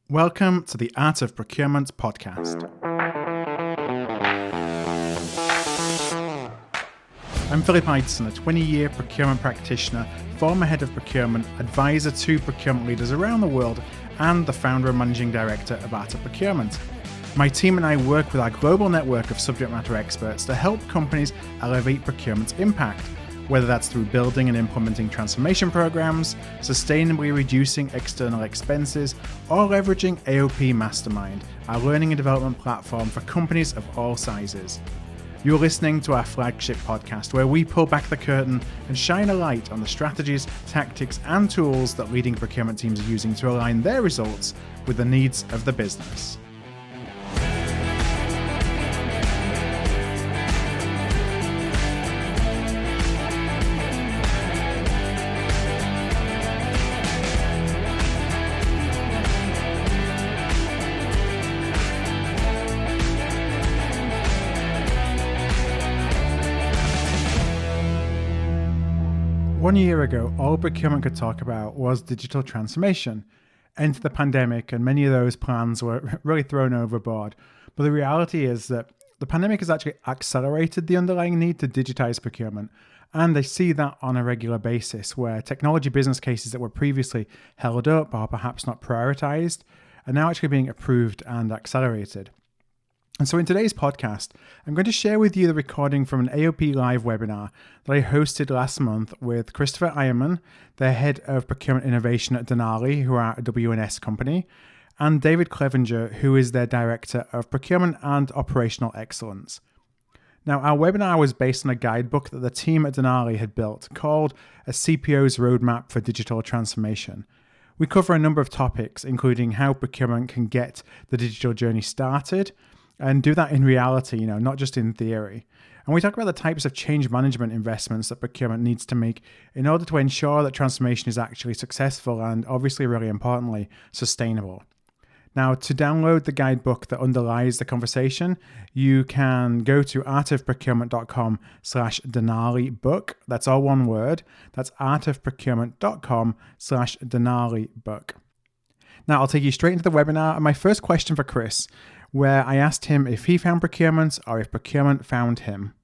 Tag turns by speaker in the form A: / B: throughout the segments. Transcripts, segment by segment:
A: Welcome to the Art of Procurement podcast. I'm Philip Eidson, a 20-year procurement practitioner, former head of procurement, advisor to procurement leaders around the world, and the founder and managing director of Art of Procurement. My team and I work with our global network of subject matter experts to help companies elevate procurement's impact, whether that's through building and implementing transformation programs, sustainably reducing external expenses, or leveraging AOP Mastermind, our learning and development platform for companies of all sizes. You're listening to our flagship podcast, where we pull back the curtain and shine a light on the strategies, tactics, and tools that leading procurement teams are using to align their results with the needs of the business. 1 year ago, all procurement could talk about was digital transformation. Enter the pandemic, and many of those plans were really thrown overboard. But the reality is that the pandemic has actually accelerated the underlying need to digitize procurement. And I see that on a regular basis, where technology business cases that were previously held up or perhaps not prioritized are now actually being approved and accelerated. And so in today's podcast, I'm going to share with you the recording from an AOP Live webinar that I hosted last month with Christopher Eyerman, the Head of Procurement Innovation at Denali, who are a W&S company, and David Clevenger, who is their Director of Procurement and Operational Excellence. Now, our webinar was based on a guidebook that the team at Denali had built called A CPO's Roadmap for Digital Transformation. We cover a number of topics, including how procurement can get the digital journey started, and do that in reality, not just in theory. And we talk about the types of change management investments that procurement needs to make in order to ensure that transformation is actually successful and, obviously, really importantly, sustainable. Now, to download the guidebook that underlies the conversation, you can go to artofprocurement.com/Denali book. That's all one word. That's artofprocurement.com/Denali book. Now, I'll take you straight into the webinar. And my first question for Chris, where I asked him if he found procurement or if procurement found him.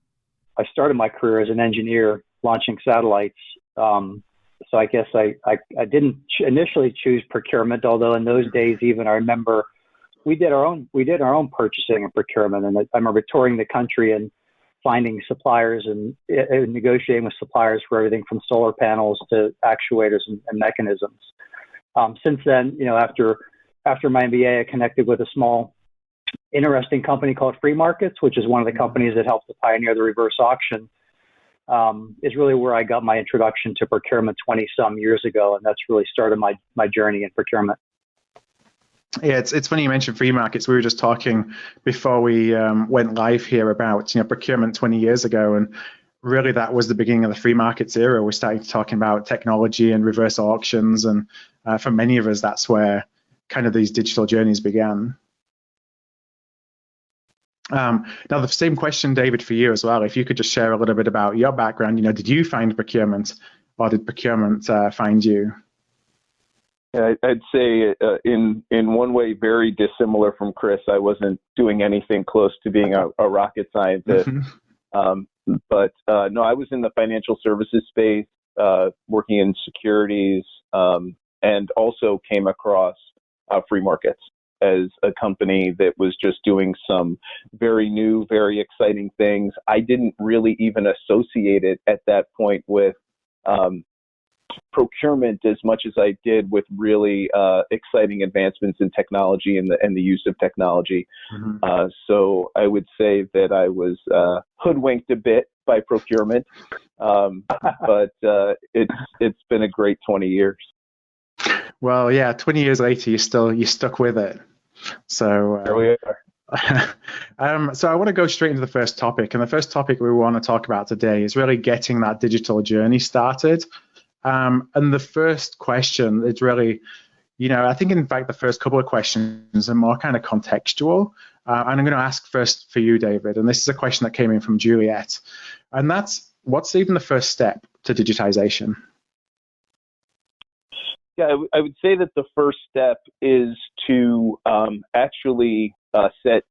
B: I started my career as an engineer launching satellites. So I guess I didn't initially choose procurement, although in those days, even I remember we did our own purchasing and procurement. And I remember touring the country and finding suppliers and negotiating with suppliers for everything from solar panels to actuators and mechanisms. Since then, after my MBA, I connected with a small, interesting company called Free Markets, which is one of the companies that helped to pioneer the reverse auction. Is really where I got my introduction to procurement 20-some years ago, and that's really started my journey in procurement.
A: Yeah, it's funny you mentioned Free Markets. We were just talking before we went live here about procurement 20 years ago, and really that was the beginning of the Free Markets era. We're starting to talking about technology and reverse auctions, and for many of us, that's where kind of these digital journeys began. Now, the same question, David, for you as well. If you could just share a little bit about your background, did you find procurement or did procurement find you?
C: Yeah, I'd say in one way very dissimilar from Chris. I wasn't doing anything close to being a rocket scientist. Mm-hmm. But no, I was in the financial services space, working in securities, and also came across Free Markets as a company that was just doing some very new, very exciting things. I didn't really even associate it at that point with procurement as much as I did with really exciting advancements in technology and the use of technology. Mm-hmm. So I would say that I was hoodwinked a bit by procurement, but it's been a great 20 years.
A: Well, yeah, 20 years later, you stuck with it. So
C: there we
A: are. So I want to go straight into the first topic, and the first topic we want to talk about today is really getting that digital journey started. And the first question is really, I think in fact the first couple of questions are more kind of contextual. And I'm going to ask first for you, David, and this is a question that came in from Juliet, and that's, what's even the first step to digitization?
C: Yeah, I would say that the first step is to actually set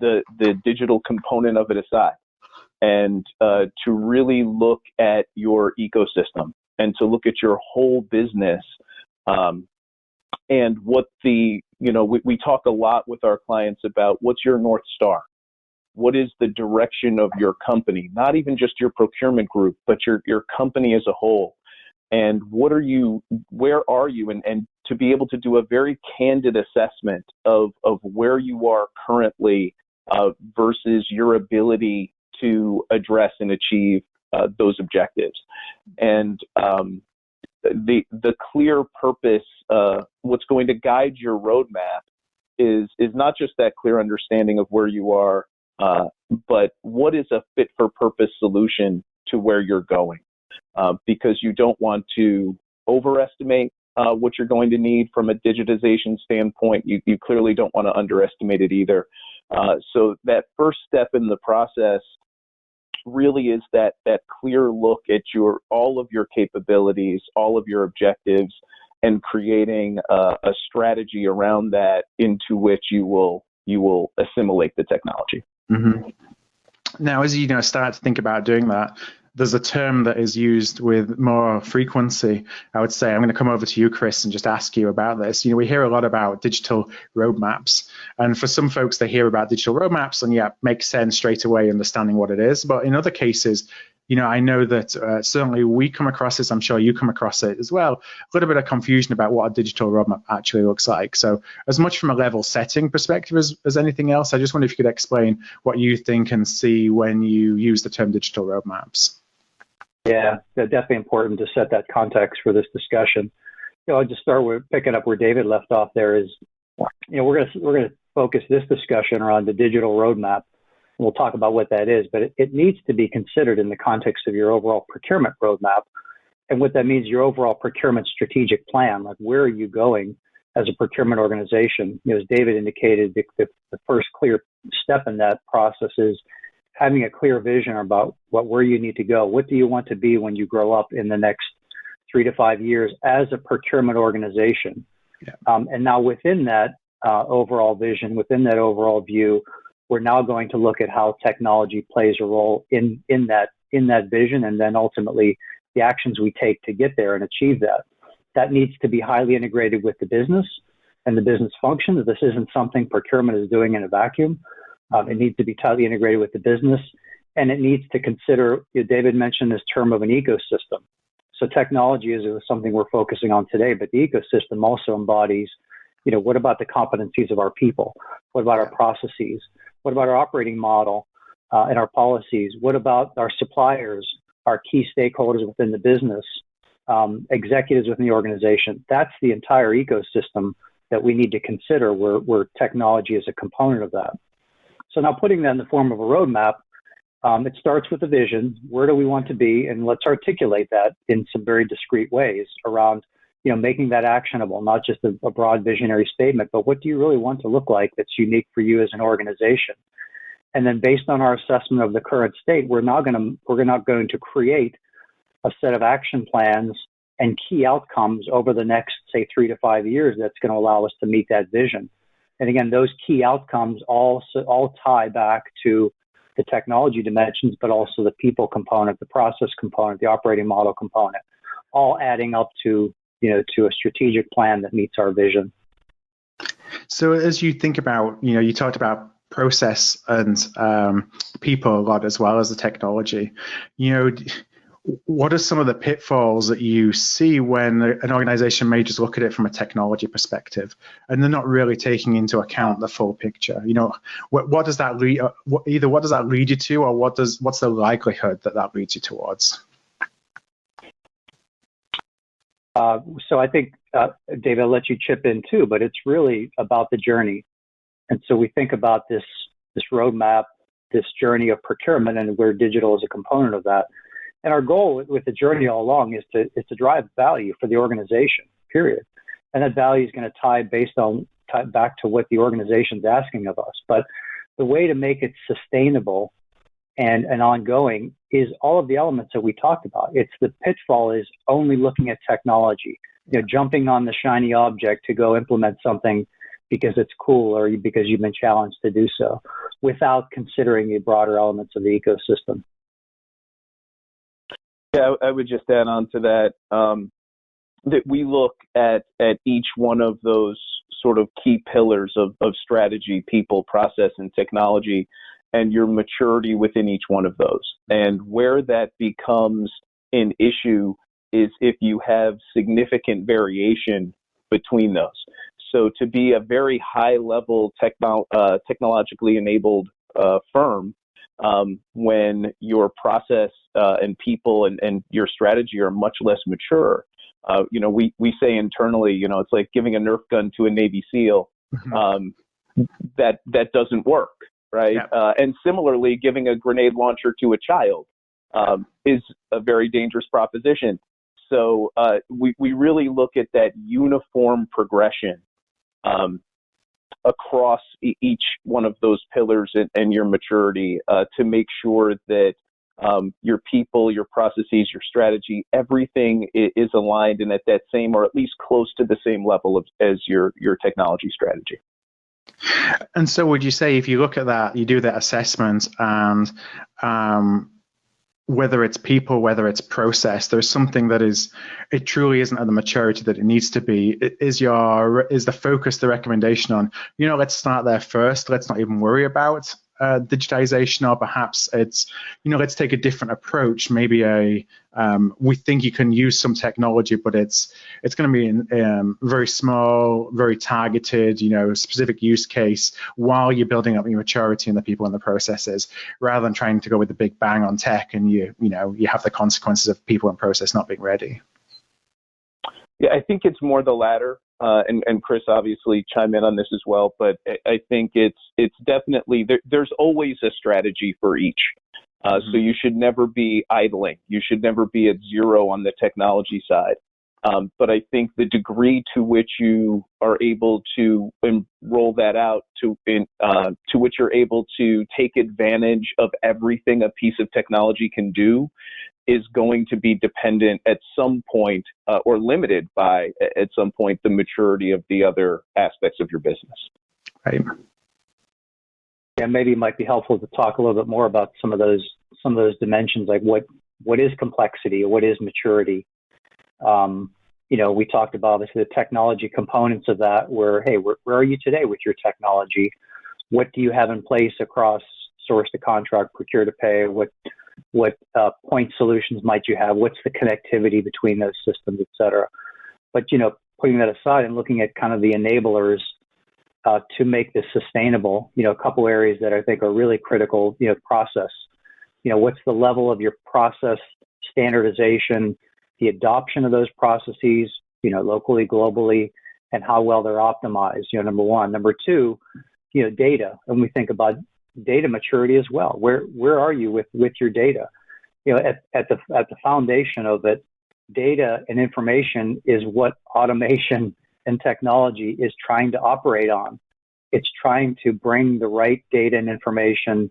C: the digital component of it aside, and to really look at your ecosystem and to look at your whole business. And what we talk a lot with our clients about what's your North Star? What is the direction of your company? Not even just your procurement group, but your company as a whole. And where are you? And to be able to do a very candid assessment of where you are currently versus your ability to address and achieve those objectives. And the clear purpose, what's going to guide your roadmap is not just that clear understanding of where you are, but what is a fit for purpose solution to where you're going, because you don't want to overestimate what you're going to need from a digitization standpoint. You clearly don't want to underestimate it either. So that first step in the process really is that clear look at all of your capabilities, all of your objectives, and creating a strategy around that into which you will assimilate the technology.
A: Mm-hmm. Now, as you start to think about doing that, there's a term that is used with more frequency. I would say, I'm going to come over to you, Chris, and just ask you about this. We hear a lot about digital roadmaps. And for some folks, they hear about digital roadmaps and makes sense straight away, understanding what it is. But in other cases, I know that certainly we come across this, I'm sure you come across it as well, a little bit of confusion about what a digital roadmap actually looks like. So as much from a level setting perspective as anything else, I just wonder if you could explain what you think and see when you use the term digital roadmaps.
B: Yeah, definitely important to set that context for this discussion. I'll just start with picking up where David left off there is, we're going to focus this discussion around the digital roadmap. We'll talk about what that is, but it needs to be considered in the context of your overall procurement roadmap. And what that means, your overall procurement strategic plan, like where are you going as a procurement organization? As David indicated, the first clear step in that process is having a clear vision about where you need to go. What do you want to be when you grow up in the next 3 to 5 years as a procurement organization? Yeah. And now within that overall vision, within that overall view, we're now going to look at how technology plays a role in that vision, and then ultimately the actions we take to get there and achieve that. That needs to be highly integrated with the business and the business functions. This isn't something procurement is doing in a vacuum. It needs to be tightly integrated with the business, and it needs to consider, David mentioned this term of an ecosystem. So technology is something we're focusing on today, but the ecosystem also embodies, what about the competencies of our people? What about our processes? What about our operating model and our policies? What about our suppliers, our key stakeholders within the business, executives within the organization? That's the entire ecosystem that we need to consider where technology is a component of that. So now putting that in the form of a roadmap, it starts with a vision. Where do we want to be? And let's articulate that in some very discrete ways around, making that actionable, not just a broad visionary statement, but what do you really want to look like that's unique for you as an organization? And then based on our assessment of the current state, we're now going to create a set of action plans and key outcomes over the next, say, 3 to 5 years that's going to allow us to meet that vision. And again, those key outcomes all tie back to the technology dimensions, but also the people component, the process component, the operating model component, all adding up to a strategic plan that meets our vision.
A: So as you think about, you talked about process and people a lot as well as the technology, what are some of the pitfalls that you see when an organization may just look at it from a technology perspective and they're not really taking into account the full picture? What does that lead? Either what does that lead you to, or what's the likelihood that leads you towards?
B: So I think, David, I'll let you chip in too, but it's really about the journey. And so we think about this roadmap, this journey of procurement, and where digital is a component of that. And our goal with the journey all along is to drive value for the organization, period. And that value is going to tie back to what the organization's asking of us. But the way to make it sustainable and ongoing is all of the elements that we talked about. It's the pitfall is only looking at technology jumping on the shiny object to go implement something because it's cool or because you've been challenged to do so, without considering the broader elements of the ecosystem.
C: Yeah, I would just add on to that, that we look at each one of those sort of key pillars of strategy, people, process, and technology, and your maturity within each one of those. And where that becomes an issue is if you have significant variation between those. So to be a very high-level technologically enabled firm, when your process and people and your strategy are much less mature, we say internally, it's like giving a Nerf gun to a Navy SEAL. That doesn't work, right? Yeah. And similarly, giving a grenade launcher to a child is a very dangerous proposition. So we really look at that uniform progression across each one of those pillars and your maturity to make sure that your people, your processes, your strategy, everything is aligned and at that same or at least close to the same level as your technology strategy.
A: And so would you say if you look at that, you do that assessment and whether it's people, whether it's process, there's something that it truly isn't at the maturity that it needs to be. Is the focus, the recommendation on, let's start there first. Let's not even worry about digitization, or perhaps it's, let's take a different approach. Maybe we think you can use some technology, but it's going to be very small, very targeted, specific use case while you're building up your maturity in the people and the processes, rather than trying to go with the big bang on tech and you have the consequences of people and process not being ready.
C: Yeah, I think it's more the latter. And Chris obviously chime in on this as well, but I think it's definitely, there's always a strategy for each. So you should never be idling. You should never be at zero on the technology side. But I think the degree to which you are able to roll that out, to which you're able to take advantage of everything a piece of technology can do, is going to be dependent at some point or limited by, at some point, the maturity of the other aspects of your business.
A: Right.
B: Yeah, maybe it might be helpful to talk a little bit more about some of those dimensions, like what is complexity or what is maturity. We talked about obviously the technology components of that, where, hey, where are you today with your technology? What do you have in place across source to contract, procure to pay? What point solutions might you have? What's the connectivity between those systems, et cetera? But, putting that aside and looking at kind of the enablers to make this sustainable, a couple areas that I think are really critical, process. What's the level of your process standardization, the adoption of those processes, locally, globally, and how well they're optimized, number one. Number two, data. And we think about data maturity as well. Where are you with your data? At the foundation of it, data and information is what automation and technology is trying to operate on. It's trying to bring the right data and information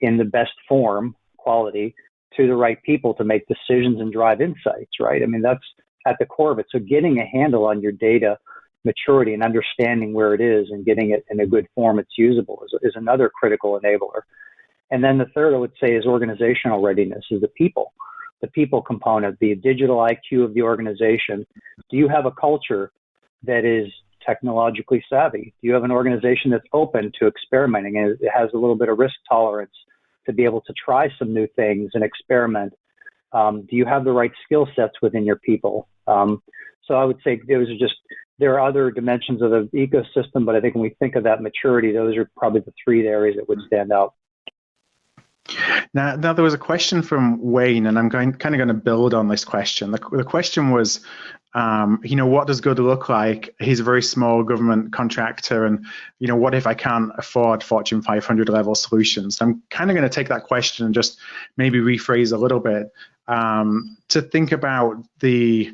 B: in the best form, quality, to the right people to make decisions and drive insights, right? I mean, that's at the core of it. So getting a handle on your data maturity and understanding where it is and getting it in a good form it's usable is another critical enabler. And then the third, I would say, is organizational readiness, is the people component, the digital IQ of the organization. Do you have a culture that is technologically savvy? Do you have an organization that's open to experimenting and it has a little bit of risk tolerance to be able to try some new things and experiment? Do you have the right skill sets within your people? So I would say there are other dimensions of the ecosystem, but I think when we think of that maturity, those are probably the three areas that would stand out.
A: Now there was a question from Wayne, and I'm kind of going to build on this question. The question was, what does good look like? He's a very small government contractor, and what if I can't afford Fortune 500 level solutions? I'm kind of going to take that question and just maybe rephrase a little bit to think about the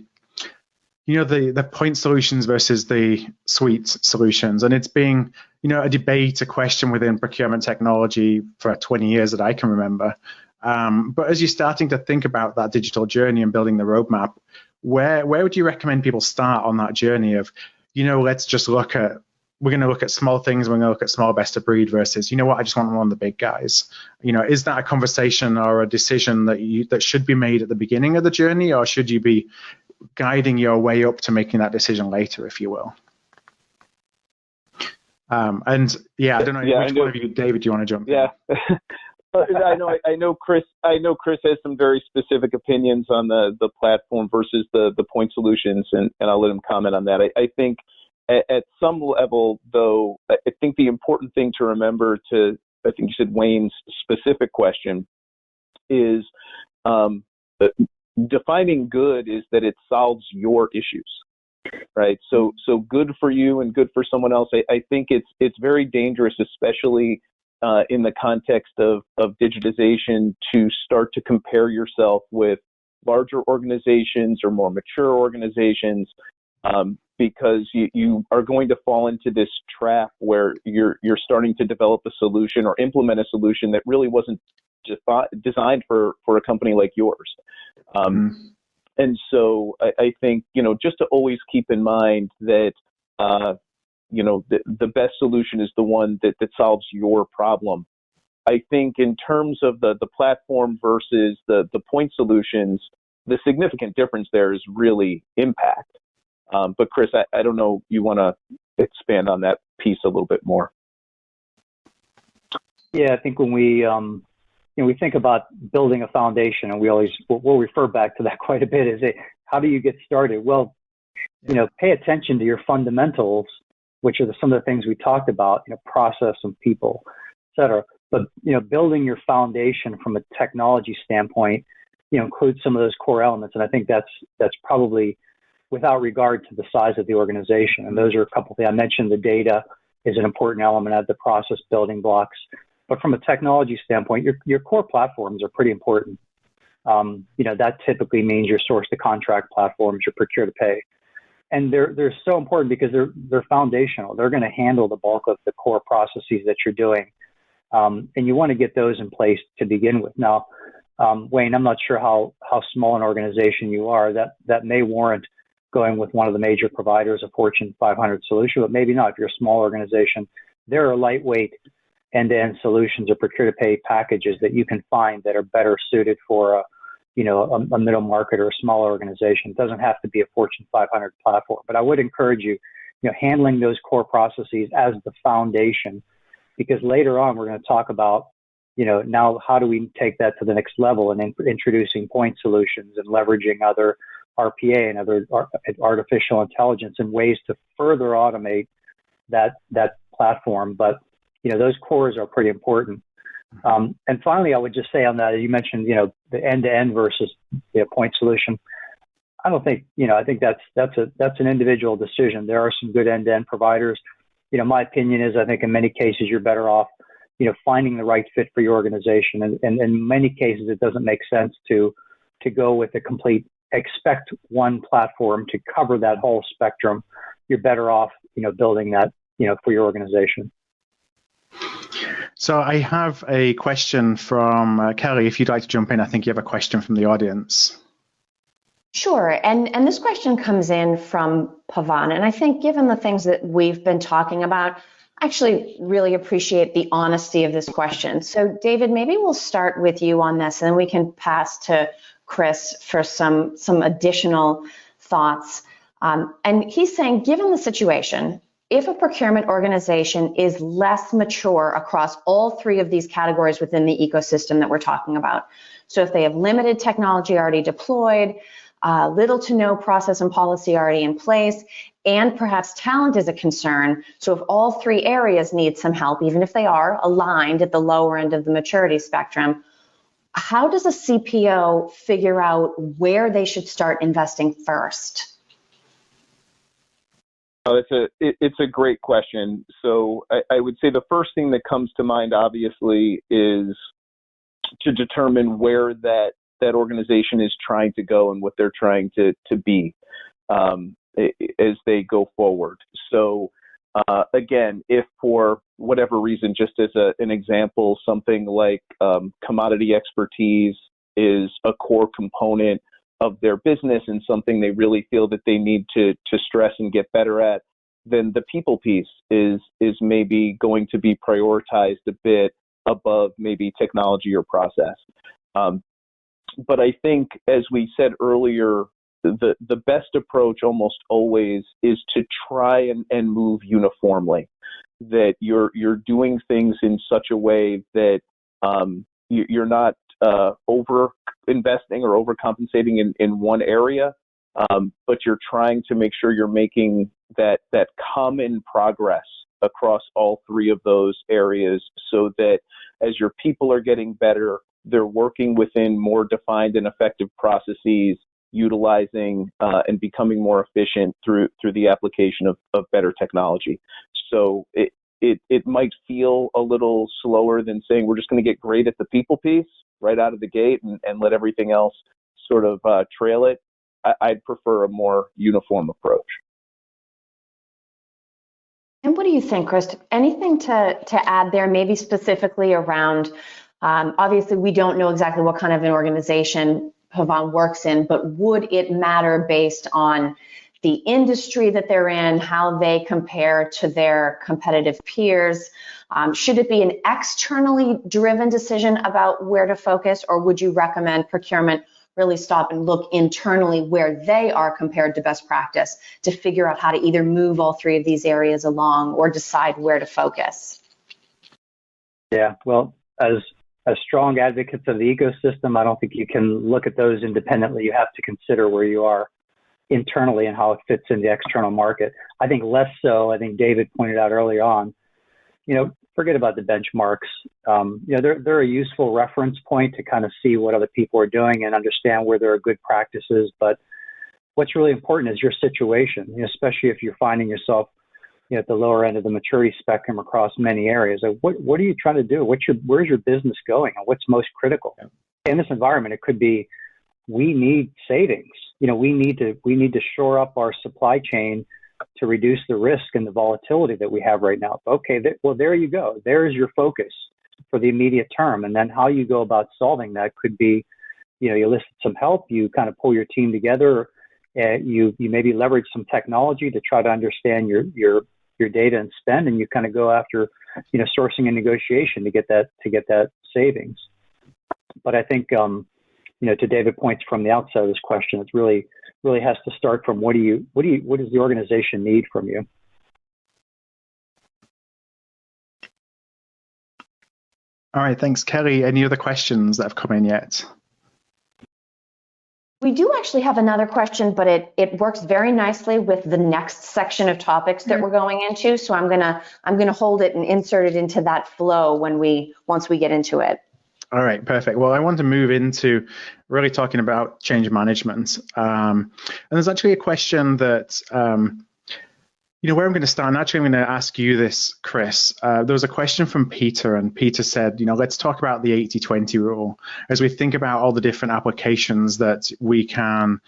A: point solutions versus the suite solutions. And it's being, a debate, a question within procurement technology for 20 years that I can remember. But as you're starting to think about that digital journey and building the roadmap, where would you recommend people start on that journey of, let's just we're going to look at small things, we're going to look at small best of breed versus, I just want one of the big guys. Is that a conversation or a decision that should be made at the beginning of the journey, or should you be guiding your way up to making that decision later, if you will? I don't know which one of you, David, do you want to jump in?
C: Yeah. I know Chris has some very specific opinions on the platform versus the point solutions, and I'll let him comment on that. I think at some level, though, I think the important thing to remember I think you said Wayne's specific question is defining good is that it solves your issues, right? So good for you and good for someone else. I think it's very dangerous, especially in the context of digitization, to start to compare yourself with larger organizations or more mature organizations, because you are going to fall into this trap where you're starting to develop a solution or implement a solution that really wasn't designed for a company like yours. And so I think, just to always keep in mind that, the best solution is the one that solves your problem. I think in terms of the platform versus the point solutions, the significant difference there is really impact. But Chris, I don't know, you want to expand on that piece a little bit more?
B: Yeah, I think when we think about building a foundation, and we'll refer back to that quite a bit, is how do you get started? Well, pay attention to your fundamentals, which are some of the things we talked about, process and people, et cetera. But, building your foundation from a technology standpoint, includes some of those core elements. And I think that's probably without regard to the size of the organization. And those are a couple of things. I mentioned the data is an important element of the process building blocks. But from a technology standpoint, your core platforms are pretty important. That typically means your source to contract platforms, your procure to pay. And they're so important because they're foundational. They're going to handle the bulk of the core processes that you're doing. And you want to get those in place to begin with. Now, Wayne, I'm not sure how small an organization you are. That may warrant going with one of the major providers, a Fortune 500 solution, but maybe not. If you're a small organization, there are lightweight end-to-end solutions or procure-to-pay packages that you can find that are better suited for a middle market or a smaller organization. It doesn't have to be a Fortune 500 platform, but I would encourage you, handling those core processes as the foundation, because later on we're going to talk about, now how do we take that to the next level and introducing point solutions and leveraging other RPA and other artificial intelligence and ways to further automate that platform. But those cores are pretty important. And finally, I would just say on that, you mentioned, the end-to-end versus the point solution. I don't think, I think that's an individual decision. There are some good end-to-end providers. My opinion is, I think in many cases you're better off, finding the right fit for your organization. And in many cases, it doesn't make sense to go with a complete expect one platform to cover that whole spectrum. You're better off, building that, for your organization.
A: So I have a question from Kelly. If you'd like to jump in, I think you have a question from the audience.
D: Sure. And this question comes in from Pavan. And I think given the things that we've been talking about, I actually really appreciate the honesty of this question. So David, maybe we'll start with you on this, and then we can pass to Chris for some additional thoughts. And he's saying, given the situation, if a procurement organization is less mature across all three of these categories within the ecosystem that we're talking about, so if they have limited technology already deployed, little to no process and policy already in place, and perhaps talent is a concern, so if all three areas need some help, even if they are aligned at the lower end of the maturity spectrum, how does a CPO figure out where they should start investing first?
C: Oh, it's a great question. So I would say the first thing that comes to mind, obviously, is to determine where that organization is trying to go and what they're trying to be as they go forward. So again, if for whatever reason, just as an example, something like commodity expertise is a core component of their business and something they really feel that they need to stress and get better at, then the people piece is maybe going to be prioritized a bit above maybe technology or process. But I think, as we said earlier, the best approach almost always is to try and move uniformly, that you're doing things in such a way that you're not over investing or overcompensating in one area, but you're trying to make sure you're making that common progress across all three of those areas, so that as your people are getting better, they're working within more defined and effective processes, utilizing and becoming more efficient through the application of better technology. So it might feel a little slower than saying we're just going to get great at the people piece right out of the gate and let everything else sort of trail it. I'd prefer a more uniform approach.
D: And what do you think, Chris? Anything to add there, maybe specifically around, obviously we don't know exactly what kind of an organization Pavan works in, but would it matter based on the industry that they're in, how they compare to their competitive peers? Should it be an externally driven decision about where to focus, or would you recommend procurement really stop and look internally where they are compared to best practice to figure out how to either move all three of these areas along or decide where to focus?
B: Yeah, well, as strong advocates of the ecosystem, I don't think you can look at those independently. You have to consider where you are internally and how it fits in the external market. I think less so. I think David pointed out early on, forget about the benchmarks. They're a useful reference point to kind of see what other people are doing and understand where there are good practices. But what's really important is your situation, especially if you're finding yourself at the lower end of the maturity spectrum across many areas. Like what are you trying to do? Where's your business going, and what's most critical? In this environment, it could be we need savings. We need to shore up our supply chain to reduce the risk and the volatility that we have right now. Okay, well, there you go. There's your focus for the immediate term. And then how you go about solving that could be, you enlist some help, you kind of pull your team together, you maybe leverage some technology to try to understand your data and spend, and you kind of go after, sourcing and negotiation to get that savings. But I think, to David's points from the outset of this question, it's really has to start from what does the organization need from you?
A: All right, thanks, Kelly. Any other questions that have come in yet?
D: We do actually have another question, but it works very nicely with the next section of topics that we're going into. So I'm gonna hold it and insert it into that flow once we get into it.
A: All right, perfect. Well, I want to move into really talking about change management. And there's actually a question that, where I'm going to start, and actually I'm going to ask you this, Chris. There was a question from Peter, and Peter said, let's talk about the 80-20 rule as we think about all the different applications that we can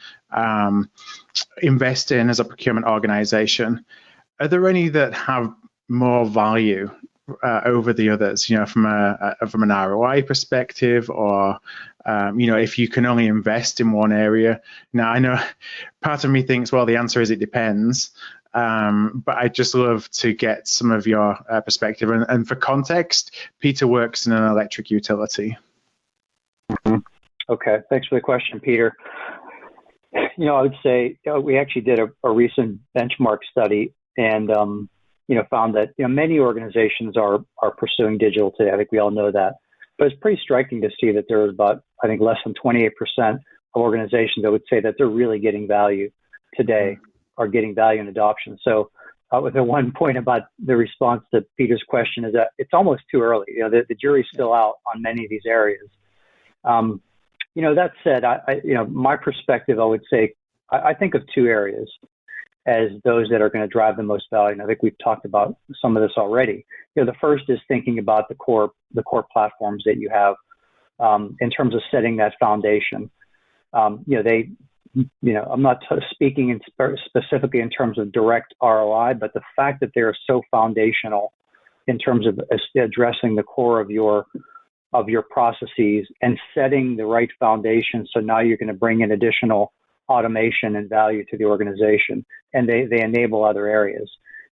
A: invest in as a procurement organization. Are there any that have more value over the others, from an ROI perspective, or if you can only invest in one area? Now, I know part of me thinks, well, the answer is it depends, but I'd just love to get some of your perspective. And for context, Peter works in an electric utility.
B: Mm-hmm. Okay, thanks for the question, Peter. I would say we actually did a recent benchmark study, and found that many organizations are pursuing digital today. I think we all know that, but it's pretty striking to see that there is about, I think, less than 28% of organizations that would say that they're really getting value today, are getting value in adoption. So, with the one point about the response to Peter's question is that it's almost too early. The jury's still out on many of these areas. That said, my perspective, I would say, I think of two areas as those that are going to drive the most value. And I think we've talked about some of this already. The first is thinking about the core platforms that you have in terms of setting that foundation. I'm not speaking specifically in terms of direct ROI, but the fact that they are so foundational in terms of addressing the core of your of your processes and setting the right foundation. So now you're going to bring in additional automation and value to the organization, and they enable other areas.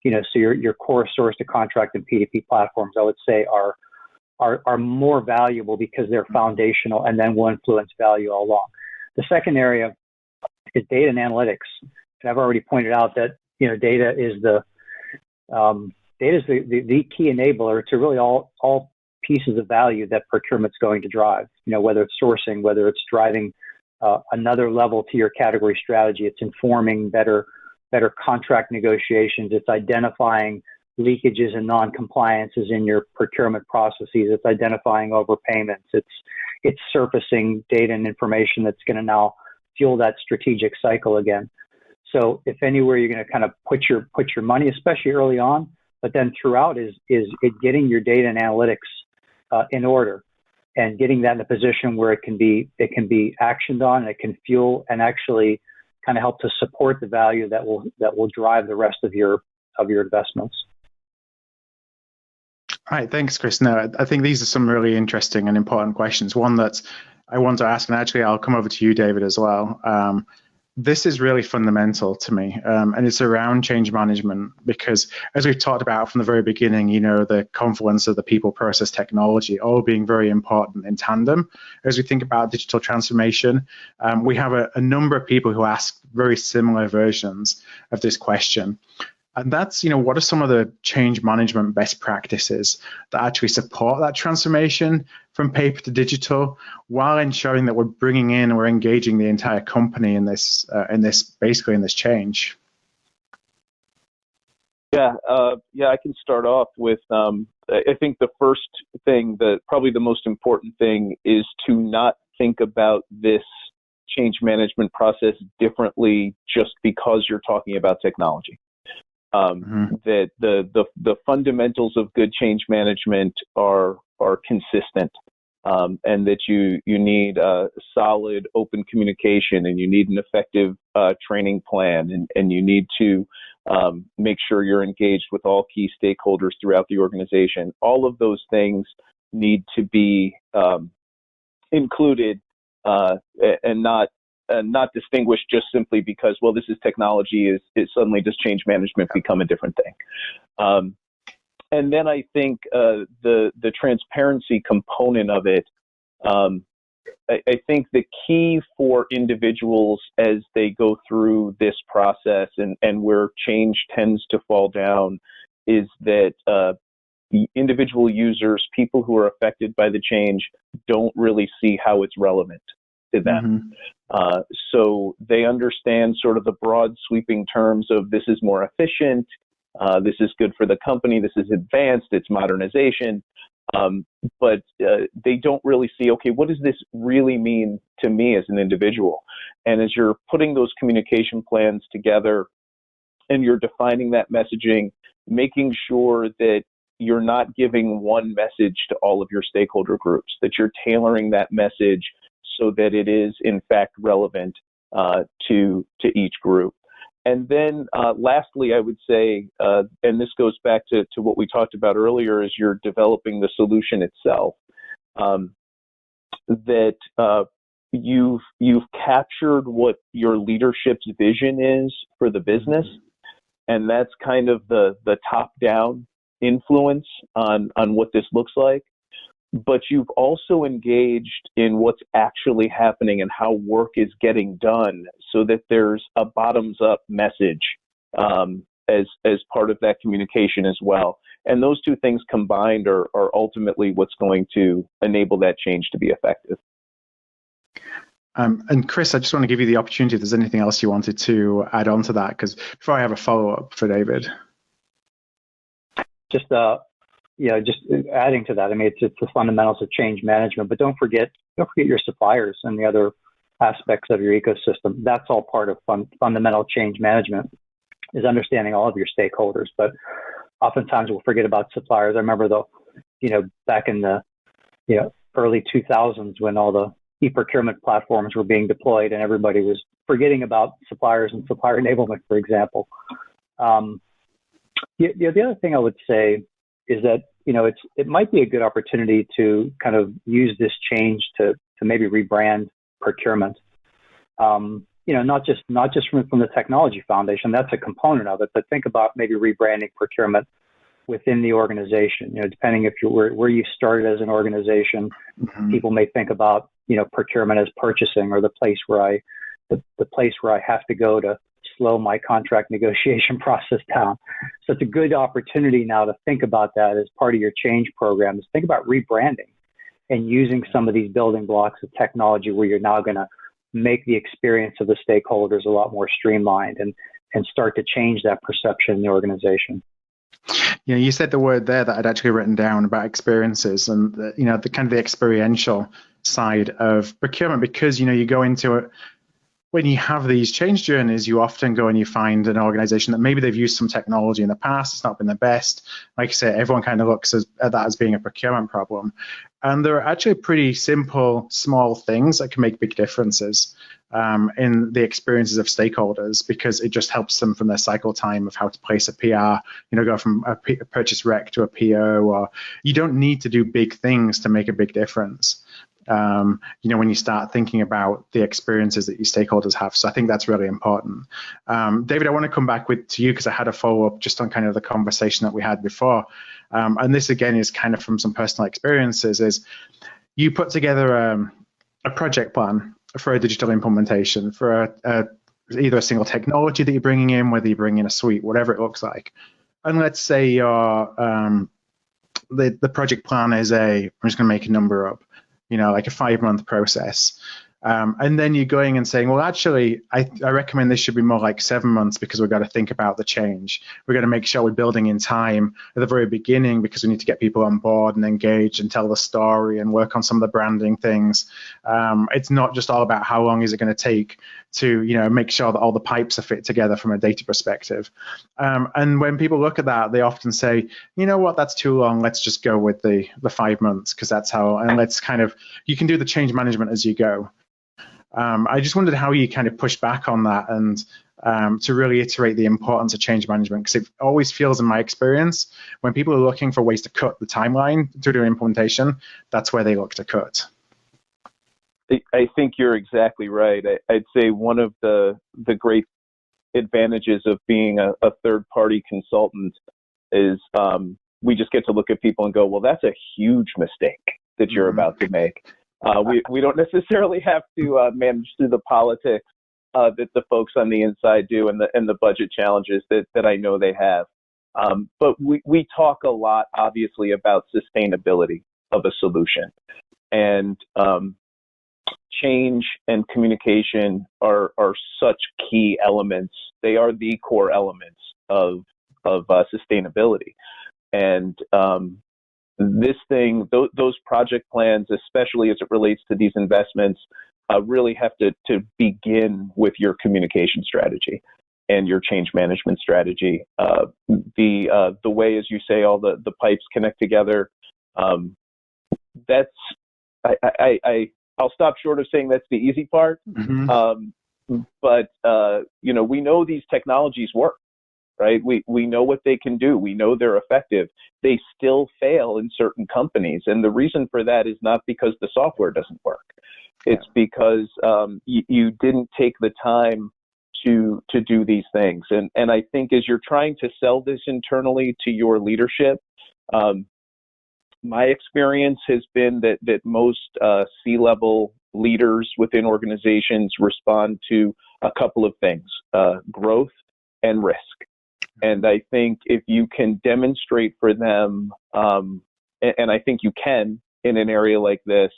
B: So your core source to contract and P2P platforms, I would say, are more valuable because they're foundational and then will influence value all along. The second area is data and analytics. And I've already pointed out that data is the key enabler to really all pieces of value that procurement's going to drive. Whether it's sourcing, whether it's driving another level to your category strategy, it's informing better contract negotiations, it's identifying leakages and non-compliances in your procurement processes, it's identifying overpayments, it's surfacing data and information that's going to now fuel that strategic cycle again. So if anywhere you're going to kind of put your money, especially early on, but then throughout is it getting your data and analytics in order and getting that in a position where it can be actioned on, and it can fuel and actually kind of help to support the value that will drive the rest of your investments.
A: All right, thanks, Chris. No, I think these are some really interesting and important questions. One that I want to ask, and actually I'll come over to you, David, as well. This is really fundamental to me, and it's around change management, because as we've talked about from the very beginning, the confluence of the people, process, technology, all being very important in tandem. As we think about digital transformation, we have a number of people who ask very similar versions of this question. And that's, what are some of the change management best practices that actually support that transformation from paper to digital, while ensuring that we're bringing in, we're engaging the entire company in this change?
C: Yeah, I can start off with, I think the first thing, probably the most important thing, is to not think about this change management process differently just because you're talking about technology. That the fundamentals of good change management are consistent, and that you need a solid open communication, and you need an effective training plan, and you need to make sure you're engaged with all key stakeholders throughout the organization. All of those things need to be included, and not distinguished just simply because, well, this is technology, is suddenly does change management become a different thing. And then I think the transparency component of it, I think the key for individuals as they go through this process, and where change tends to fall down, is that individual users, people who are affected by the change, don't really see how it's relevant to them. So they understand sort of the broad sweeping terms of, this is more efficient, this is good for the company, this is advanced, it's modernization, but they don't really see, okay, what does this really mean to me as an individual? And as you're putting those communication plans together and you're defining that messaging, making sure that you're not giving one message to all of your stakeholder groups, that you're tailoring that message so that it is in fact relevant to each group. And then lastly, I would say, and this goes back to what we talked about earlier, is you're developing the solution itself, that you've captured what your leadership's vision is for the business, and that's kind of the top-down influence on what this looks like. But you've also engaged in what's actually happening and how work is getting done, so that there's a bottoms-up message as part of that communication as well. And those two things combined are ultimately what's going to enable that change to be effective.
A: And Chris, I just want to give you the opportunity if there's anything else you wanted to add on to that, because before I have a follow-up for David.
B: Just adding to that, I mean, it's the fundamentals of change management, but don't forget your suppliers and the other aspects of your ecosystem. That's all part of fundamental change management, is understanding all of your stakeholders. But oftentimes we'll forget about suppliers. I remember back in the early 2000s, when all the e-procurement platforms were being deployed and everybody was forgetting about suppliers and supplier enablement, for example. The other thing I would say is that it might be a good opportunity to kind of use this change to maybe rebrand procurement. Not just from the technology foundation, that's a component of it, but think about maybe rebranding procurement within the organization. Depending if you're where you started as an organization, people may think about procurement as purchasing, or the place where I have to go to slow my contract negotiation process down. So it's a good opportunity now to think about that as part of your change program. Is think about rebranding and using some of these building blocks of technology where you're now going to make the experience of the stakeholders a lot more streamlined and start to change that perception in the organization.
A: You said the word there that I'd actually written down about experiences, and the kind of the experiential side of procurement, because you go into it. When you have these change journeys, you often go and you find an organization that maybe they've used some technology in the past. It's not been the best. Like I say, everyone kind of looks at that as being a procurement problem. And there are actually pretty simple, small things that can make big differences in the experiences of stakeholders, because it just helps them from their cycle time of how to place a PR, go from a purchase rec to a PO, or you don't need to do big things to make a big difference. When you start thinking about the experiences that your stakeholders have. So I think that's really important. David, I want to come back to you because I had a follow-up just on kind of the conversation that we had before. And this, again, is kind of from some personal experiences, is you put together a project plan for a digital implementation for either a single technology that you're bringing in, whether you bring in a suite, whatever it looks like. And let's say your the project plan is I'm just going to make a number up, like a 5-month process. And then you're going and saying, well, actually, I recommend this should be more like 7 months because we've got to think about the change. We've got to make sure we're building in time at the very beginning because we need to get people on board and engage and tell the story and work on some of the branding things. It's not just all about how long is it going to take to, make sure that all the pipes are fit together from a data perspective. And when people look at that, they often say, you know what, that's too long. Let's just go with the 5 months because that's how, and let's you can do the change management as you go. I just wondered how you kind of push back on that and to really iterate the importance of change management, because it always feels, in my experience, when people are looking for ways to cut the timeline to do implementation, that's where they look to cut.
C: I think you're exactly right. I'd say one of the great advantages of being a third-party consultant is we just get to look at people and go, well, that's a huge mistake that you're about to make. We don't necessarily have to manage through the politics that the folks on the inside do and the budget challenges that I know they have. But we talk a lot, obviously, about sustainability of a solution. And change and communication are such key elements. They are the core elements of sustainability. And those project plans, especially as it relates to these investments, really have to begin with your communication strategy and your change management strategy. The way, as you say, all the pipes connect together. I'll stop short of saying that's the easy part. But we know these technologies work. Right? We know what they can do. We know they're effective. They still fail in certain companies. And the reason for that is not because the software doesn't work. It's because you didn't take the time to do these things. And I think as you're trying to sell this internally to your leadership, my experience has been that most C-level leaders within organizations respond to a couple of things, growth and risk. And I think if you can demonstrate for them, and I think you can in an area like this,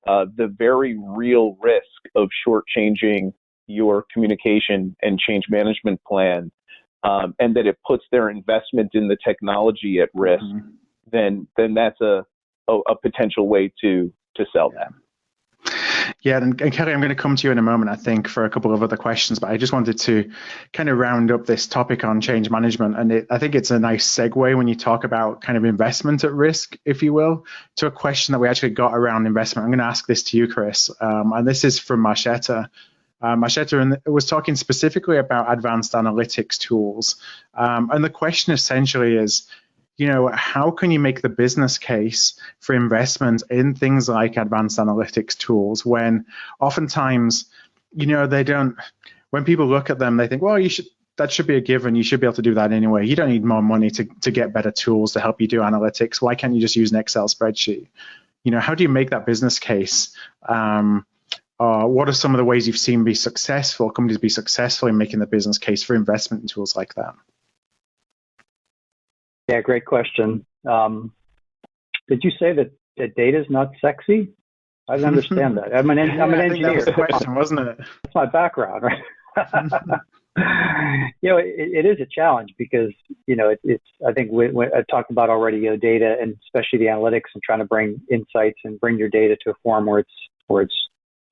C: the very real risk of shortchanging your communication and change management plan, and that it puts their investment in the technology at risk, then that's a potential way to sell that.
A: Yeah, and Kelly, I'm going to come to you in a moment, I think, for a couple of other questions, but I just wanted to kind of round up this topic on change management. And I think it's a nice segue when you talk about kind of investment at risk, if you will, to a question that we actually got around investment. I'm going to ask this to you, Chris, and this is from Marchetta. Marchetta was talking specifically about advanced analytics tools. And the question essentially is, how can you make the business case for investment in things like advanced analytics tools when oftentimes, they don't, when people look at them, they think, well, that should be a given. You should be able to do that anyway. You don't need more money to get better tools to help you do analytics. Why can't you just use an Excel spreadsheet? How do you make that business case? What are some of the ways you've seen companies be successful in making the business case for investment in tools like that?
B: Yeah, great question. Did you say that data is not sexy? I didn't understand that. I'm an engineer.
A: That was the question, wasn't it?
B: That's my background, right? It is a challenge because, it's I think I talked about already, data and especially the analytics and trying to bring insights and bring your data to a form where it's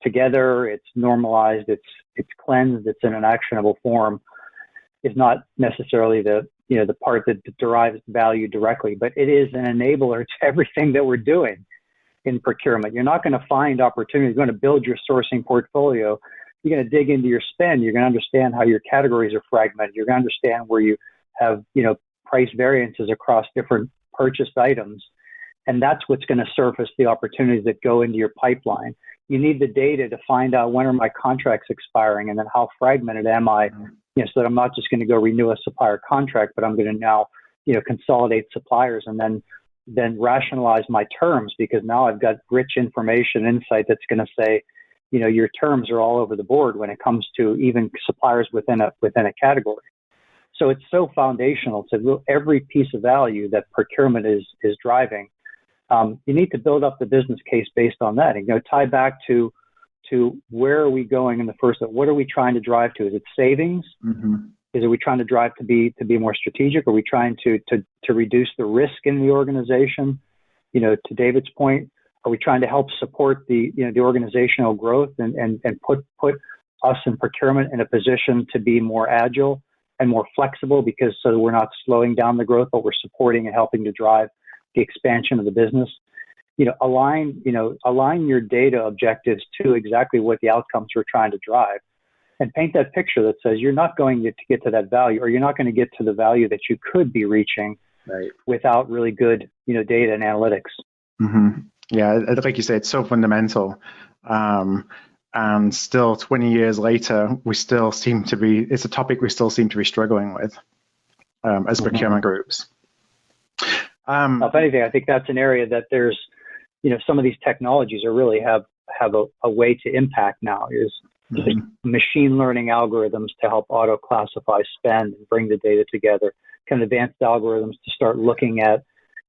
B: together, it's normalized, it's cleansed, it's in an actionable form is not necessarily the part that derives value directly, but it is an enabler to everything that we're doing in procurement. You're not going to find opportunities. You're going to build your sourcing portfolio. You're going to dig into your spend. You're going to understand how your categories are fragmented. You're going to understand where you have, price variances across different purchased items. And that's what's going to surface the opportunities that go into your pipeline. You need the data to find out when are my contracts expiring and then how fragmented am I, so that I'm not just going to go renew a supplier contract, but I'm going to now, consolidate suppliers and then rationalize my terms because now I've got rich information, insight that's going to say, your terms are all over the board when it comes to even suppliers within a category. So it's so foundational to every piece of value that procurement is driving. You need to build up the business case based on that and tie back to where are we going in the first, what are we trying to drive to? Is it savings? Mm-hmm. Are we trying to drive to be more strategic? Are we trying to reduce the risk in the organization? To David's point, are we trying to help support the organizational growth and put us in procurement in a position to be more agile and more flexible so we're not slowing down the growth, but we're supporting and helping to drive the expansion of the business? Align your data objectives to exactly what the outcomes we're trying to drive and paint that picture that says you're not going to get to that value, or you're not going to get to the value that you could be reaching without really good, data and analytics.
A: Mm-hmm. Yeah, like you say, it's so fundamental. And still 20 years later, it's a topic we still seem to be struggling with as procurement groups.
B: If anything, I think that's an area that there's, some of these technologies are really have a way to impact now is machine learning algorithms to help auto classify spend and bring the data together, kind of advanced algorithms to start looking at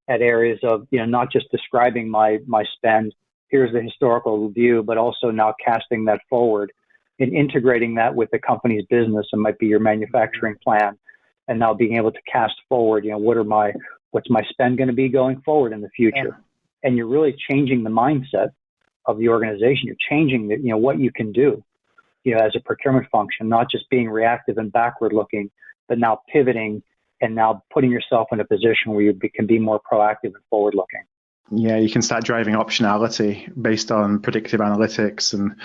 B: areas of, not just describing my spend, here's the historical view, but also now casting that forward and integrating that with the company's business. It might be your manufacturing plan, and now being able to cast forward, what's my spend going to be going forward in the future? And you're really changing the mindset of the organization. You're changing what you can do, as a procurement function, not just being reactive and backward looking, but now pivoting and now putting yourself in a position where you can be more proactive and forward looking.
A: Yeah, you can start driving optionality based on predictive analytics. And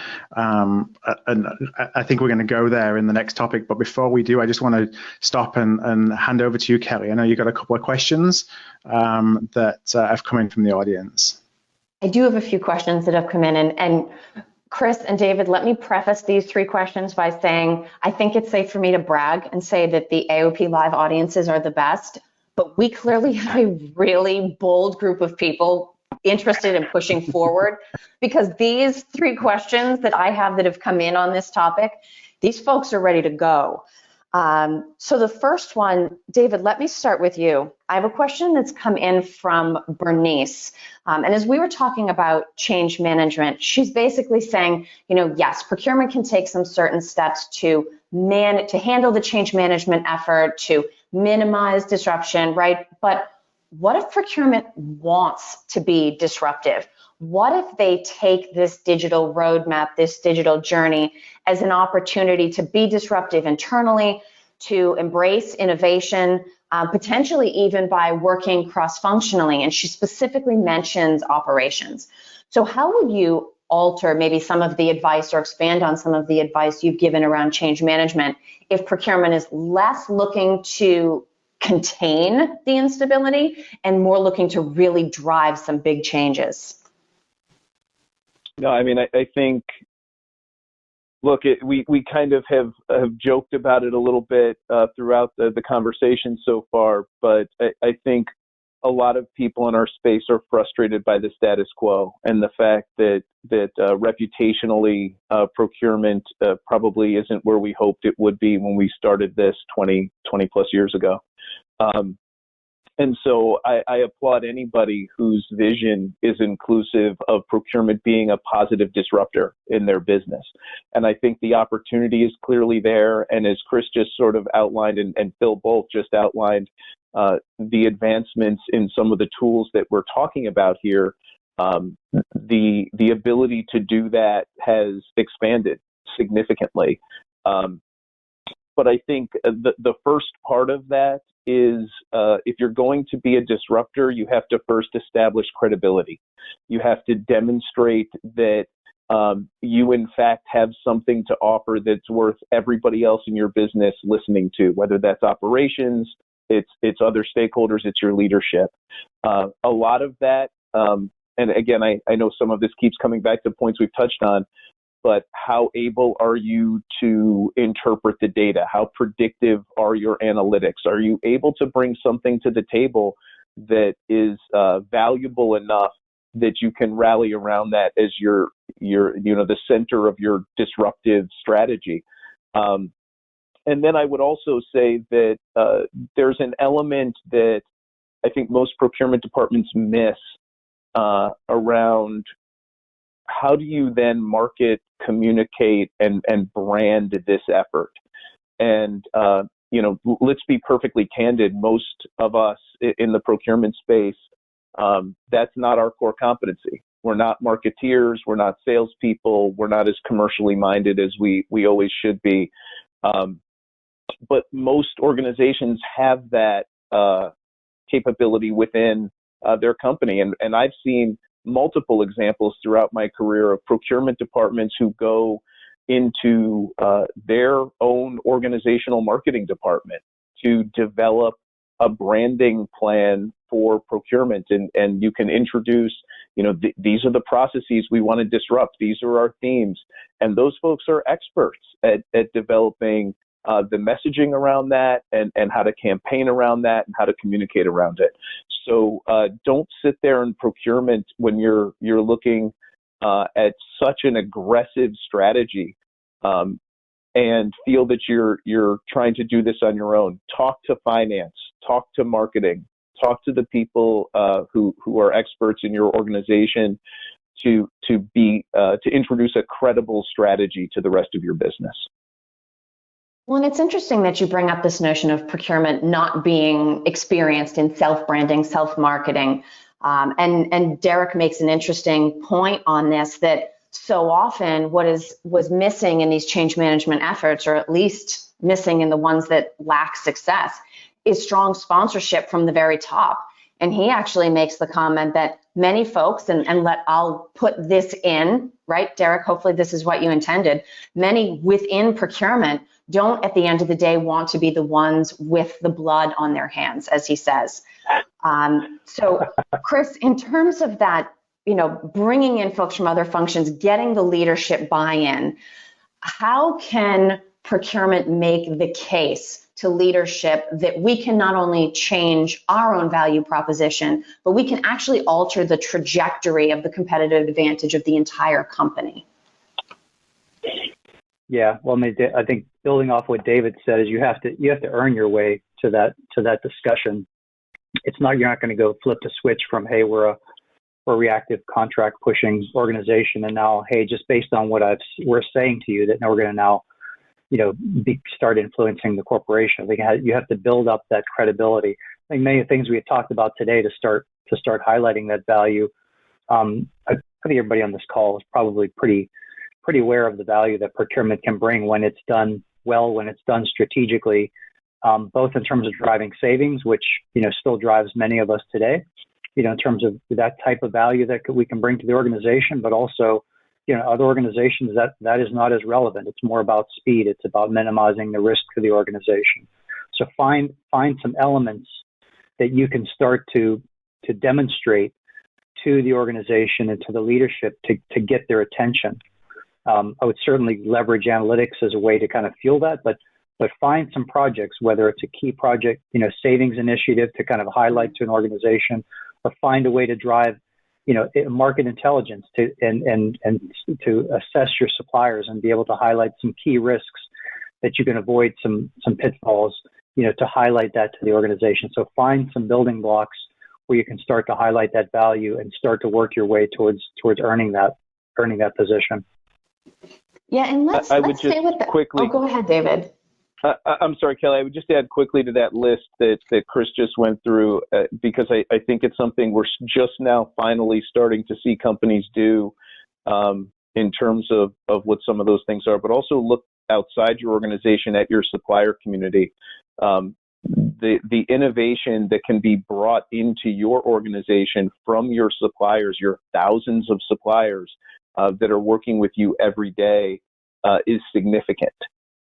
A: I think we're going to go there in the next topic. But before we do, I just want to stop and hand over to you, Kelly. I know you got a couple of questions that have come in from the audience.
D: I do have a few questions that have come in. And Chris and David, let me preface these 3 questions by saying I think it's safe for me to brag and say that the AOP Live audiences are the best. But we clearly have a really bold group of people interested in pushing forward, because these 3 questions that I have that have come in on this topic, these folks are ready to go. So the first one, David, let me start with you. I have a question that's come in from Bernice. And as we were talking about change management, she's basically saying, yes, procurement can take some certain steps to handle the change management effort, to minimize disruption, right? But what if procurement wants to be disruptive? What if they take this digital roadmap, this digital journey as an opportunity to be disruptive internally, to embrace innovation, potentially even by working cross-functionally? And she specifically mentions operations. So how would you alter maybe some of the advice or expand on some of the advice you've given around change management if procurement is less looking to contain the instability and more looking to really drive some big changes?
C: No, I mean, I think, look, we kind of have joked about it a little bit throughout the conversation so far, but I think a lot of people in our space are frustrated by the status quo and the fact that reputationally procurement probably isn't where we hoped it would be when we started this 20 plus years ago. And so I applaud anybody whose vision is inclusive of procurement being a positive disruptor in their business. And I think the opportunity is clearly there. And as Chris just sort of outlined and Phil both just outlined, the advancements in some of the tools that we're talking about here, the ability to do that has expanded significantly. But I think the first part of that is if you're going to be a disruptor, you have to first establish credibility. You have to demonstrate that you, in fact, have something to offer that's worth everybody else in your business listening to, whether that's operations, it's other stakeholders, it's your leadership. A lot of that, and again, I know some of this keeps coming back to points we've touched on, but how able are you to interpret the data? How predictive are your analytics? Are you able to bring something to the table that is valuable enough that you can rally around that as your the center of your disruptive strategy? And then I would also say that there's an element that I think most procurement departments miss around how do you then market, communicate, and brand this effort? And, let's be perfectly candid. Most of us in the procurement space, that's not our core competency. We're not marketeers. We're not salespeople. We're not as commercially minded as we always should be. But most organizations have that capability within their company. And I've seen multiple examples throughout my career of procurement departments who go into their own organizational marketing department to develop a branding plan for procurement. And you can introduce, these are the processes we want to disrupt. These are our themes. And those folks are experts at developing the messaging around that and how to campaign around that and how to communicate around it. So don't sit there in procurement when you're looking at such an aggressive strategy and feel that you're trying to do this on your own. Talk to finance, talk to marketing, talk to the people who are experts in your organization to introduce a credible strategy to the rest of your business.
D: Well, and it's interesting that you bring up this notion of procurement not being experienced in self-branding, self-marketing. And Derek makes an interesting point on this, that so often was missing in these change management efforts, or at least missing in the ones that lack success, is strong sponsorship from the very top. And he actually makes the comment that many folks, I'll put this in, right, Derek, hopefully this is what you intended, many within procurement don't at the end of the day want to be the ones with the blood on their hands, as he says. So Chris, in terms of that, bringing in folks from other functions, getting the leadership buy-in, how can procurement make the case to leadership that we can not only change our own value proposition, but we can actually alter the trajectory of the competitive advantage of the entire company?
B: Yeah, well, I think building off what David said is you have to earn your way to that discussion. You're not going to go flip the switch from, hey, we're a reactive contract pushing organization, and now, hey, just based on what we're saying to you, that now we're going to now start influencing the corporation. I think you have to build up that credibility. I think many of the things we had talked about today to start highlighting that value. I think everybody on this call is probably pretty aware of the value that procurement can bring when it's done well, when it's done strategically, both in terms of driving savings, which still drives many of us today, in terms of that type of value that we can bring to the organization, but also other organizations that is not as relevant. It's more about speed. It's about minimizing the risk to the organization. So find some elements that you can start to demonstrate to the organization and to the leadership to get their attention. I would certainly leverage analytics as a way to kind of fuel that, but find some projects, whether it's a key project, savings initiative to kind of highlight to an organization, or find a way to drive, market intelligence and to assess your suppliers and be able to highlight some key risks that you can avoid some pitfalls, to highlight that to the organization. So find some building blocks where you can start to highlight that value and start to work your way towards earning that position.
D: Yeah, and let's stay with that.
C: Quickly.
D: Oh, go ahead, David.
C: I'm sorry, Kelly. I would just add quickly to that list that Chris just went through, because I think it's something we're just now finally starting to see companies do in terms of what some of those things are, but also look outside your organization at your supplier community. The innovation that can be brought into your organization from your suppliers, your thousands of suppliers that are working with you every day, is significant.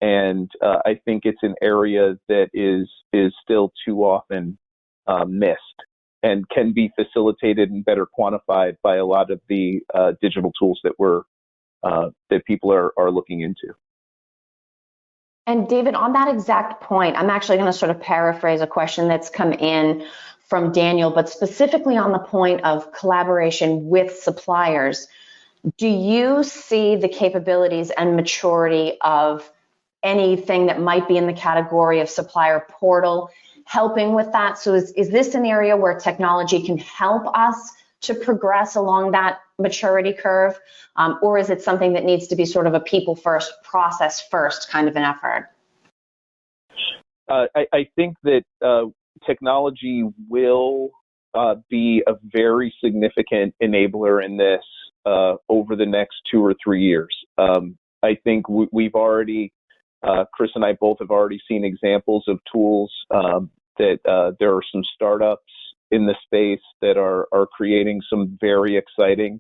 C: And I think it's an area that is still too often missed and can be facilitated and better quantified by a lot of the digital tools that people are looking into.
D: And David, on that exact point, I'm actually going to sort of paraphrase a question that's come in from Daniel, but specifically on the point of collaboration with suppliers. Do you see the capabilities and maturity of anything that might be in the category of supplier portal helping with that? So is this an area where technology can help us to progress along that maturity curve? Or is it something that needs to be sort of a people first, process first kind of an effort?
C: I think that technology will be a very significant enabler in this over the next 2 or 3 years. I think we've already, Chris and I both have already seen examples of tools that there are some startups in the space that are creating some very exciting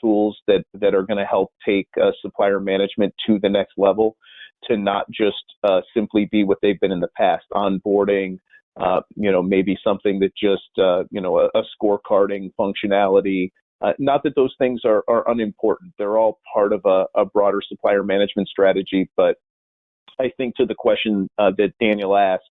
C: tools that are going to help take supplier management to the next level, to not just simply be what they've been in the past, onboarding, maybe something that just, a scorecarding functionality. Not that those things are unimportant. They're all part of a broader supplier management strategy. But I think to the question that Daniel asked,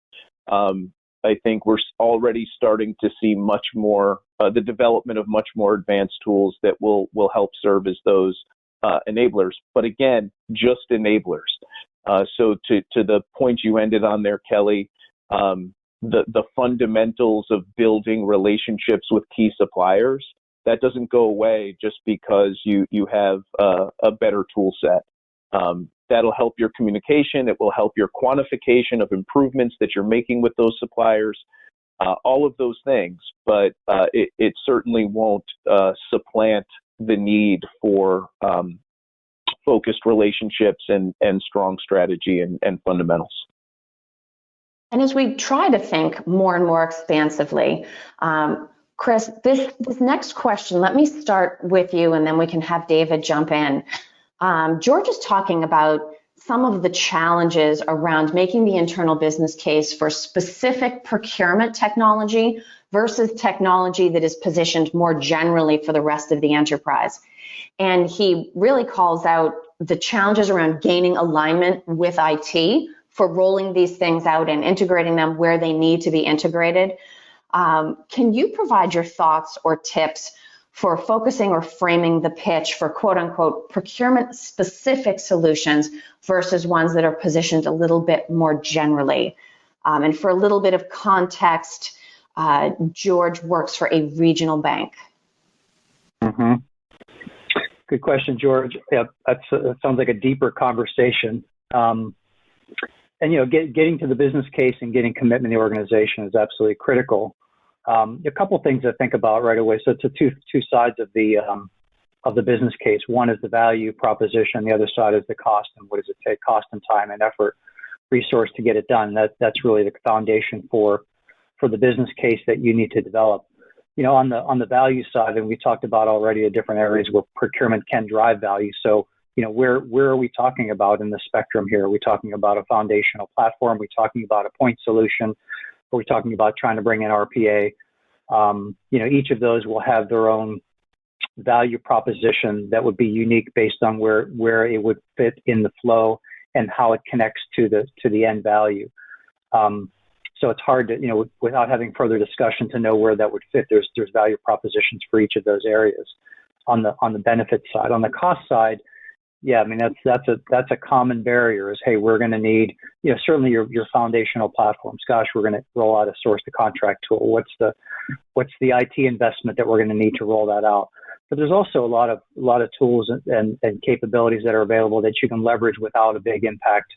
C: I think we're already starting to see much more, the development of much more advanced tools that will help serve as those enablers. But again, just enablers. So to the point you ended on there, Kelly, the fundamentals of building relationships with key suppliers, that doesn't go away just because you have a better tool set. That'll help your communication. It will help your quantification of improvements that you're making with those suppliers, all of those things. But it certainly won't supplant the need for focused relationships and strong strategy and fundamentals.
D: And as we try to think more and more expansively, Chris, this next question, let me start with you and then we can have David jump in. George is talking about some of the challenges around making the internal business case for specific procurement technology versus technology that is positioned more generally for the rest of the enterprise. And he really calls out the challenges around gaining alignment with IT for rolling these things out and integrating them where they need to be integrated. Can you provide your thoughts or tips for focusing or framing the pitch for quote unquote procurement specific solutions versus ones that are positioned a little bit more generally? And for a little bit of context, George works for a regional bank.
B: Mm-hmm. Good question, George. Yeah, that sounds like a deeper conversation. And, getting to the business case and getting commitment in the organization is absolutely critical. A couple of things to think about right away. So it's two sides of the business case. One is the value proposition. The other side is the cost and what does it take, cost and time and effort, resource to get it done. That's really the foundation for the business case that you need to develop. On the value side, and we talked about already the different areas where procurement can drive value. So where are we talking about in the spectrum here? Are we talking about a foundational platform? Are we talking about a point solution? Are we talking about trying to bring in RPA? Each of those will have their own value proposition that would be unique based on where it would fit in the flow and how it connects to the end value. So it's hard to, without having further discussion, to know where that would fit. There's value propositions for each of those areas. On the benefit side, on the cost side, yeah, I mean that's a common barrier. Is, hey, we're going to need, certainly your foundational platforms. Gosh, we're going to roll out a source to contract tool. What's the IT investment that we're going to need to roll that out? But there's also a lot of tools and capabilities that are available that you can leverage without a big impact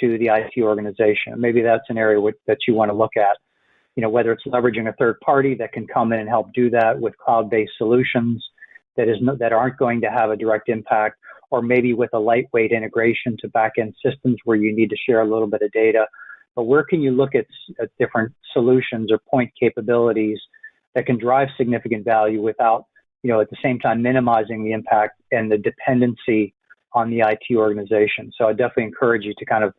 B: to the IT organization. Maybe that's an area that you want to look at. Whether it's leveraging a third party that can come in and help do that with cloud-based solutions that aren't going to have a direct impact, or maybe with a lightweight integration to back-end systems where you need to share a little bit of data. But where can you look at different solutions or point capabilities that can drive significant value without, at the same time minimizing the impact and the dependency on the IT organization? So I definitely encourage you to kind of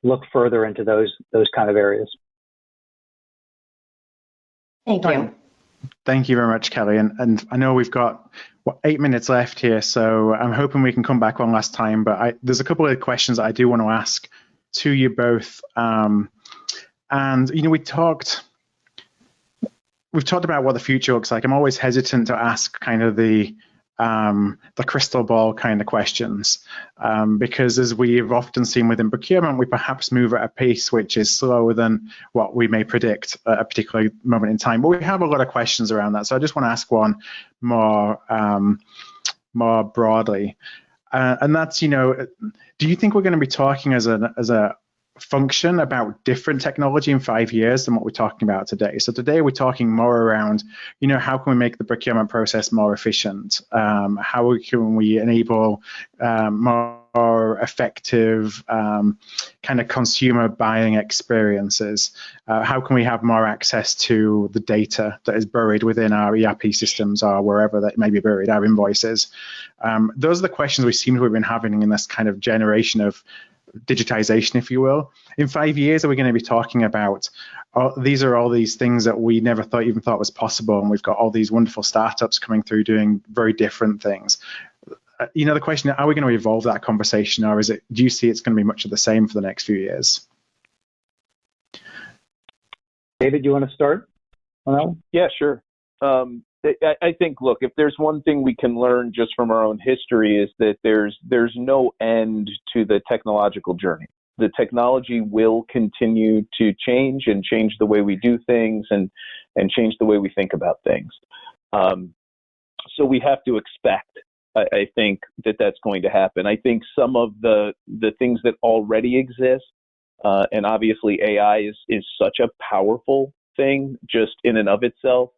B: look further into those kind of areas.
D: Thank you.
A: Thank you very much, Kelly. And I know we've got 8 minutes left here, so I'm hoping we can come back one last time. But there's a couple of questions that I do want to ask to you both. And we've talked about what the future looks like. I'm always hesitant to ask kind of the crystal ball kind of questions, because as we've often seen within procurement, we perhaps move at a pace which is slower than what we may predict at a particular moment in time. But we have a lot of questions around that. So I just want to ask one more broadly. And that's, do you think we're going to be talking as a function about different technology in 5 years than what we're talking about today? So today we're talking more around, how can we make the procurement process more efficient? How can we enable more effective kind of consumer buying experiences? How can we have more access to the data that is buried within our ERP systems or wherever that may be buried, our invoices? Those are the questions we seem to have been having in this kind of generation of digitization, if you will. In 5 years, are we going to be talking about, these are all these things that we never thought was possible, and we've got all these wonderful startups coming through doing very different things? The question, are we going to evolve that conversation, or do you see it's going to be much of the same for the next few years?
B: David, do you want to start on that one?
C: Yeah, sure. I think, look, if there's one thing we can learn just from our own history, is that there's no end to the technological journey. The technology will continue to change the way we do things and change the way we think about things. So we have to expect, I think, that's going to happen. I think some of the things that already exist, and obviously AI is such a powerful thing just in and of itself,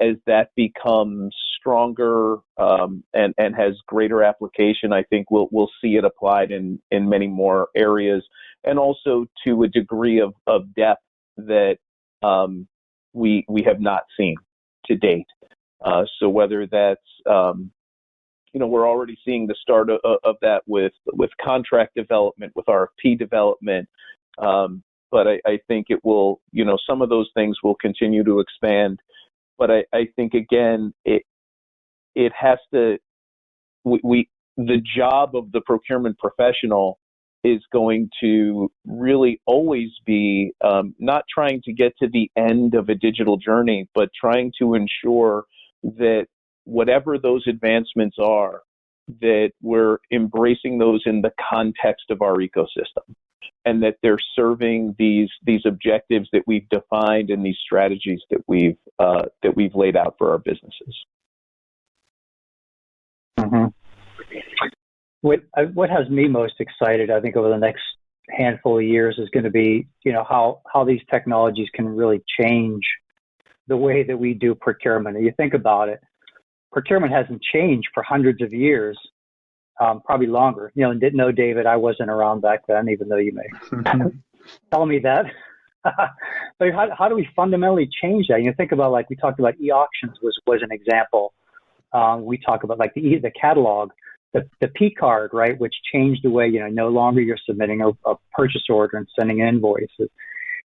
C: as that becomes stronger and has greater application, I think we'll see it applied in many more areas, and also to a degree of depth that we have not seen to date. So whether that's we're already seeing the start of that with contract development, with RFP development. But I think it will, some of those things will continue to expand. But I think, again, it has to, the job of the procurement professional is going to really always be not trying to get to the end of a digital journey, but trying to ensure that whatever those advancements are, that we're embracing those in the context of our ecosystem, and that they're serving these objectives that we've defined and these strategies that we've laid out for our businesses.
B: Mm-hmm. What has me most excited, I think, over the next handful of years is going to be, how these technologies can really change the way that we do procurement. And you think about it, procurement hasn't changed for hundreds of years. Probably longer. And didn't know, David, I wasn't around back then, even though you may tell me that. But how do we fundamentally change that? Think about, like we talked about, e-auctions was an example. We talk about like the catalog. the P card, right, which changed the way, no longer you're submitting a purchase order and sending invoices.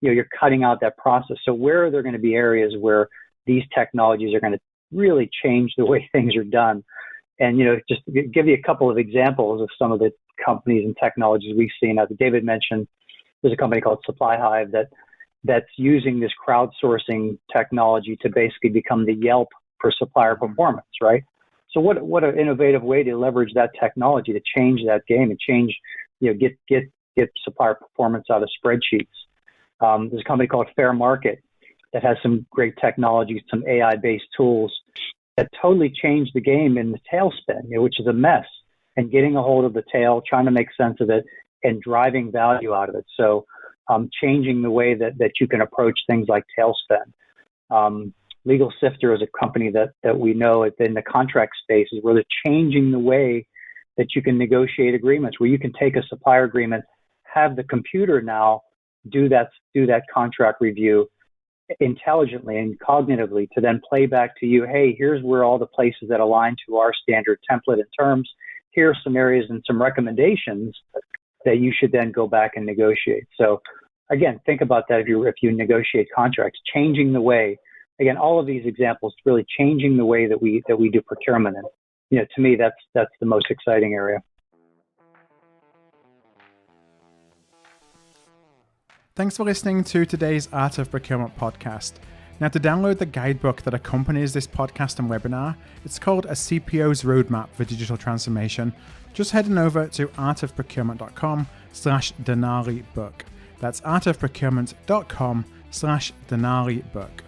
B: You're cutting out that process. So where are there going to be areas where these technologies are going to really change the way things are done? And, just to give you a couple of examples of some of the companies and technologies we've seen. As David mentioned, there's a company called Supply Hive that's using this crowdsourcing technology to basically become the Yelp for supplier performance, right? So what an innovative way to leverage that technology to change that game and change, get supplier performance out of spreadsheets. There's a company called Fair Market that has some great technologies, some AI-based tools that totally changed the game in the tail spin, which is a mess, and getting a hold of the tail, trying to make sense of it, and driving value out of it. So changing the way that you can approach things like tail spin. Legal Sifter is a company that we know in the contract space is where they're changing the way that you can negotiate agreements, where you can take a supplier agreement, have the computer now do that contract review intelligently and cognitively to then play back to you, hey, here's where all the places that align to our standard template and terms. Here are some areas and some recommendations that you should then go back and negotiate. So again, think about that if you negotiate contracts, changing the way. Again, all of these examples really changing the way that we do procurement. And to me, that's the most exciting area.
A: Thanks for listening to today's Art of Procurement podcast. Now, to download the guidebook that accompanies this podcast and webinar, it's called A CPO's Roadmap for Digital Transformation. Just head on over to artofprocurement.com/Denali book. That's artofprocurement.com/Denali book.